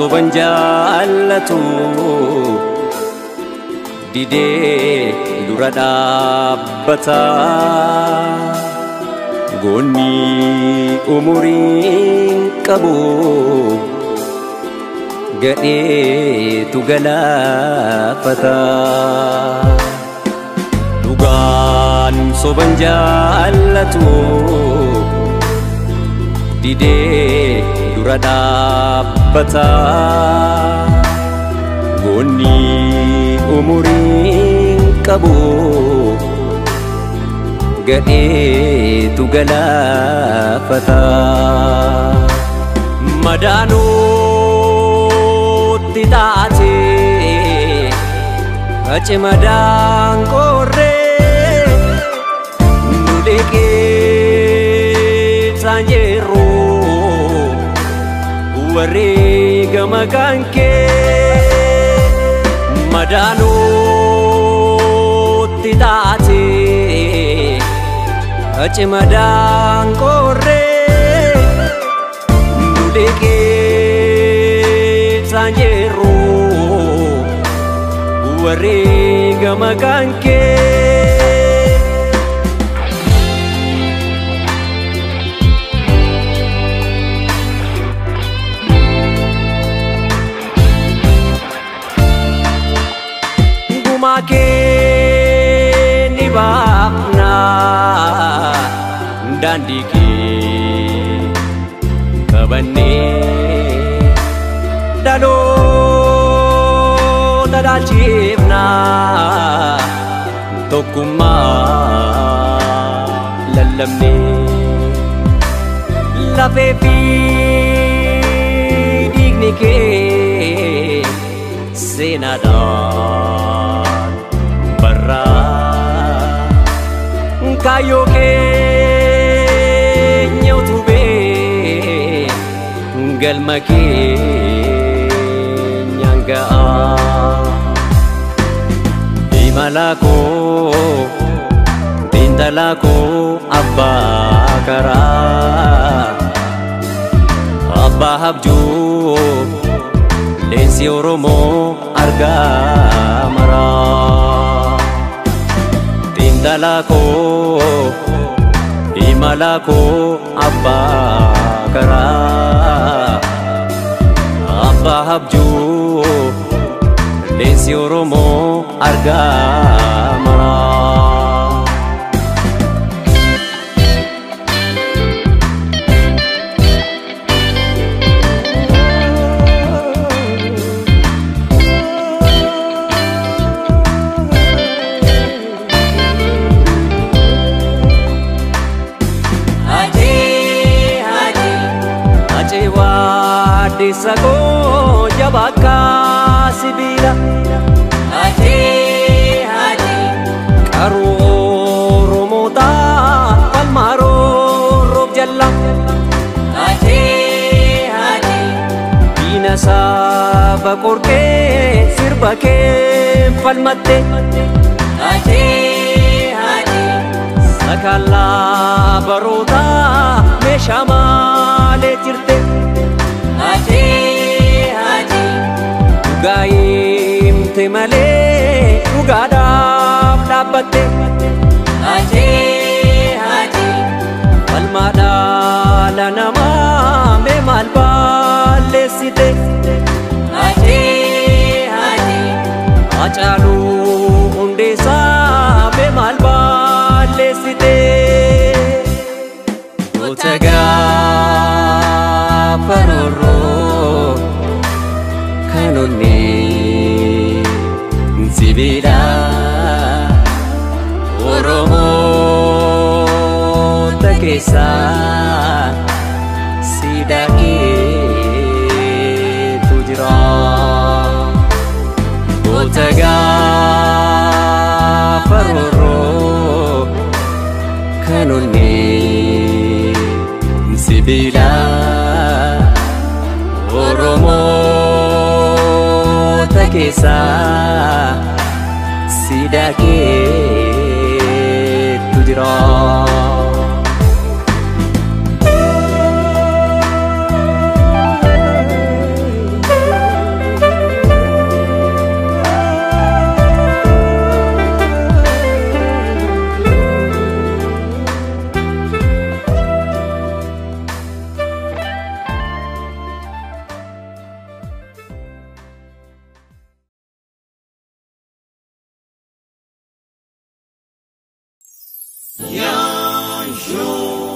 soban jaallatu didee dura dhaabbata goonni umuriin qabu gadheetu galaafata dhugaan soban jaallatu didee dura dhaabbata goonni umuriin qabu gadheetu galaafata madaanuutti taate achi madaan qorree nu deeqee saanjeeroo wareegama kan kee madaanuutti taate achi madaan qorree nu deeqee saanjeeroo wareegama kan kee gumaa kee ni baafna daandii kee qabannee dhaloota dhaalchifna tokkummaa lallabnee lafee fi dhiigni kee seenaadhaan barraa kaayyoo keenya utubee galma keenyaan ga'a imala koo intala koo abbaa karaa abbaa abjuu leensi Oromoo argaa maraa intala koo imala koo abbaa karaa abbaa abjuu leensi Oromoo argaa maraa Desa ko jabaka sibila haji karu romota palmaro rob jalla haji binasa bakorke sirbake palmatte haji sakala barota meshamale tirte Gaim temale ugadam dapatte haji palmada lanama me malbalesite haji achalu undesa me malbalesite utaga paroro kanoni sibila Oromoo takesa sidake tujra utaga paroro kanoni sibila Oromoo takesa sidake tujra Yanjoo.